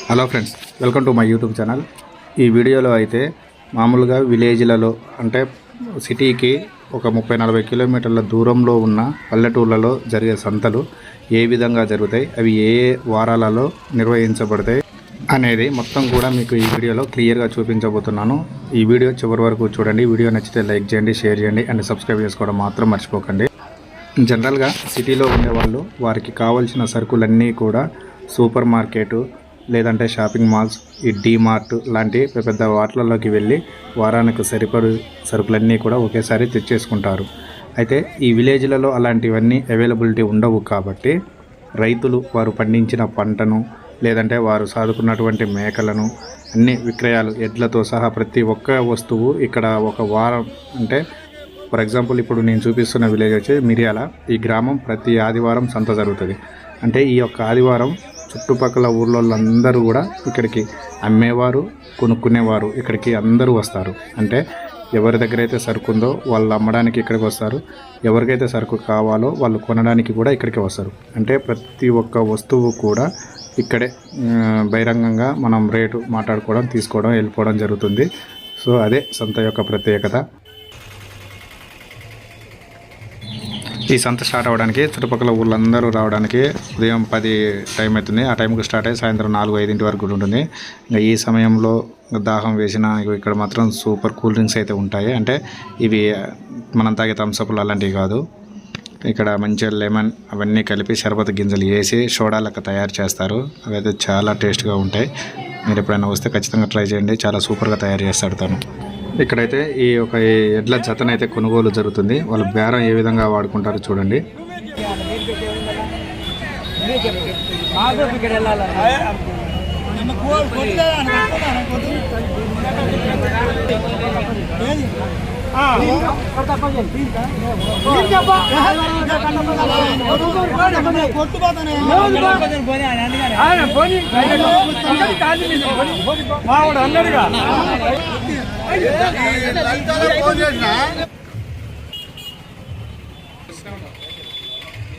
Hello friends, welcome to my YouTube channel. ఈ వీడియోలో అయితే మామూలుగా విలేజ్లలో అంటే సిటీకి ఒక 30-40 కిలోమీటర్ల దూరంలో ఉన్న పల్లెటూళ్ళలో జరిగే సంతలు ఏ విధంగా జరుగుతాయి, అవి ఏ వారాలలో నిర్వహించబడతాయి అనేది మొత్తం కూడా మీకు ఈ వీడియోలో క్లియర్గా చూపించబోతున్నాను. ఈ వీడియో చివరి వరకు చూడండి. వీడియో నచ్చితే లైక్ చేయండి, షేర్ చేయండి అండ్ సబ్స్క్రైబ్ చేసుకోవడం మాత్రం మర్చిపోకండి. జనరల్గా సిటీలో ఉండేవాళ్ళు వారికి కావాల్సిన సరుకులన్నీ కూడా సూపర్ మార్కెటు లేదంటే షాపింగ్ మాల్స్, ఈ డీమార్ట్ లాంటి పెద్ద వాటిలలోకి వెళ్ళి వారానికి సరిపడు సరుకులన్నీ కూడా ఒకేసారి తెచ్చేసుకుంటారు. అయితే ఈ విలేజ్లలో అలాంటివన్నీ అవైలబిలిటీ ఉండవు కాబట్టి రైతులు వారు పండించిన పంటను లేదంటే వారు సాదుకున్నటువంటి మేకలను అన్ని విక్రయాలు ఎడ్లతో సహా ప్రతి ఒక్క వస్తువు ఇక్కడ ఒక వారం అంటే ఫర్ ఎగ్జాంపుల్ ఇప్పుడు నేను చూపిస్తున్న విలేజ్ వచ్చి మిర్యాల. ఈ గ్రామం ప్రతి ఆదివారం సంత జరుగుతుంది. అంటే ఈ యొక్క ఆదివారం చుట్టుపక్కల ఊళ్ళోళ్ళందరూ కూడా ఇక్కడికి అమ్మేవారు, కొనుక్కునేవారు ఇక్కడికి అందరూ వస్తారు. అంటే ఎవరి దగ్గర అయితే సరుకు ఉందో వాళ్ళు అమ్మడానికి ఇక్కడికి వస్తారు, ఎవరికైతే సరుకు కావాలో వాళ్ళు కొనడానికి కూడా ఇక్కడికి వస్తారు. అంటే ప్రతి ఒక్క వస్తువు కూడా ఇక్కడే బహిరంగంగా మనం రేటు మాట్లాడుకోవడం, తీసుకోవడం, వెళ్ళిపోవడం జరుగుతుంది. సో అదే సంత యొక్క ప్రత్యేకత. ఈ సంత స్టార్ట్ అవ్వడానికి చుట్టుపక్కల ఊళ్ళందరూ రావడానికి ఉదయం 10 టైం అవుతుంది. ఆ టైంకి స్టార్ట్ అయ్యి సాయంత్రం 4-5 వరకు కూడా ఉంటుంది. ఇంకా ఈ సమయంలో దాహం వేసిన ఇక్కడ మాత్రం సూపర్ కూల్ డ్రింక్స్ అయితే ఉంటాయి. అంటే ఇవి మనం తాగే థమ్స్అప్లు అలాంటివి కాదు. ఇక్కడ మంచిగా లెమన్ అవన్నీ కలిపి షర్బత్ గింజలు వేసి సోడా లెక్క తయారు చేస్తారు. అవి అయితే చాలా టేస్ట్గా ఉంటాయి. మీరు ఎప్పుడైనా వస్తే ఖచ్చితంగా ట్రై చేయండి. చాలా సూపర్గా తయారు చేస్తాడు తను. ఇక్కడైతే ఈ ఒక ఎడ్ల జతనైతే కొనుగోలు జరుగుతుంది. వాళ్ళు బేరం ఏ విధంగా వాడుకుంటారో చూడండి.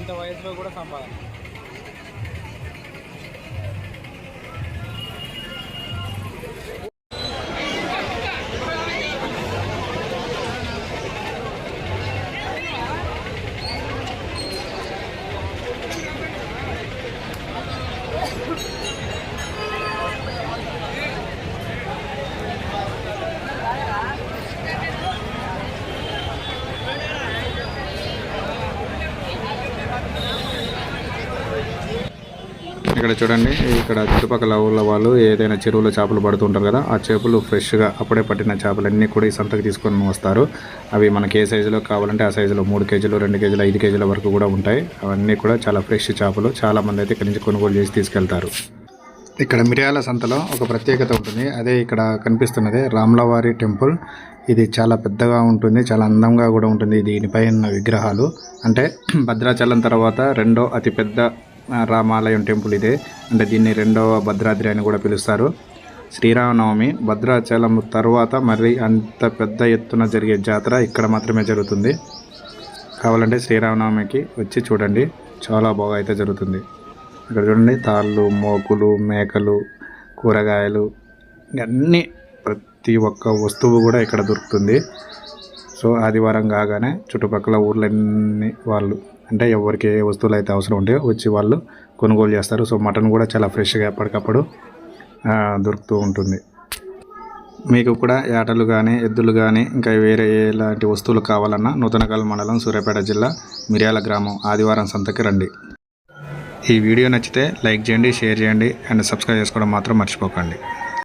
ఇంత వయసులో కూడా సంపాదన. ఇక్కడ చూడండి, ఇక్కడ చుట్టుపక్కల ఊళ్ళ వాళ్ళు ఏదైనా చెరువులో చేపలు పడుతుంటారు కదా, ఆ చేపలు ఫ్రెష్గా అప్పుడే పట్టిన చేపలన్నీ కూడా ఈ సంతకు తీసుకొని వస్తారు. అవి మనకి ఏ సైజులో కావాలంటే ఆ సైజులో 3 కేజీలు, 2 కేజీలు, 5 కేజీల వరకు కూడా ఉంటాయి. అవన్నీ కూడా చాలా ఫ్రెష్ చేపలు. చాలామంది అయితే ఇక్కడి నుంచి కొనుగోలు చేసి తీసుకెళ్తారు. ఇక్కడ మిర్యాల సంతలో ఒక ప్రత్యేకత ఉంటుంది. అదే ఇక్కడ కనిపిస్తున్నది రాములవారి టెంపుల్. ఇది చాలా పెద్దగా ఉంటుంది, చాలా అందంగా కూడా ఉంటుంది. దీనిపైన విగ్రహాలు అంటే భద్రాచలం తర్వాత రెండో అతిపెద్ద రామాలయం టెంపుల్ ఇదే. అంటే దీన్ని రెండవ భద్రాద్రి అని కూడా పిలుస్తారు. శ్రీరామనవమి భద్రాచలం తర్వాత మరి అంత పెద్ద ఎత్తున జరిగే జాతర ఇక్కడ మాత్రమే జరుగుతుంది. కావాలంటే శ్రీరామనవమికి వచ్చి చూడండి, చాలా బాగా అయితే జరుగుతుంది. ఇక్కడ చూడండి, తాళ్ళు, మోకులు, మేకలు, కూరగాయలు అన్నీ ప్రతి ఒక్క వస్తువు కూడా ఇక్కడ దొరుకుతుంది. సో ఆదివారం కాగానే చుట్టుపక్కల ఊర్లన్నీ వాళ్ళు అంటే ఎవరికి ఏ వస్తువులు అయితే అవసరం ఉంటాయో వచ్చి వాళ్ళు కొనుగోలు చేస్తారు. సో మటన్ కూడా చాలా ఫ్రెష్గా ఎప్పటికప్పుడు దొరుకుతూ ఉంటుంది. మీకు కూడా యాటలు కానీ, ఎద్దులు కానీ, ఇంకా వేరే ఎలాంటి వస్తువులు కావాలన్నా నూతనకల్ మండలం, సూర్యాపేట జిల్లా, మిర్యాల గ్రామం ఆదివారం సంతకి రండి. ఈ వీడియో నచ్చితే లైక్ చేయండి, షేర్ చేయండి అండ్ సబ్స్క్రైబ్ చేసుకోవడం మాత్రం మర్చిపోకండి.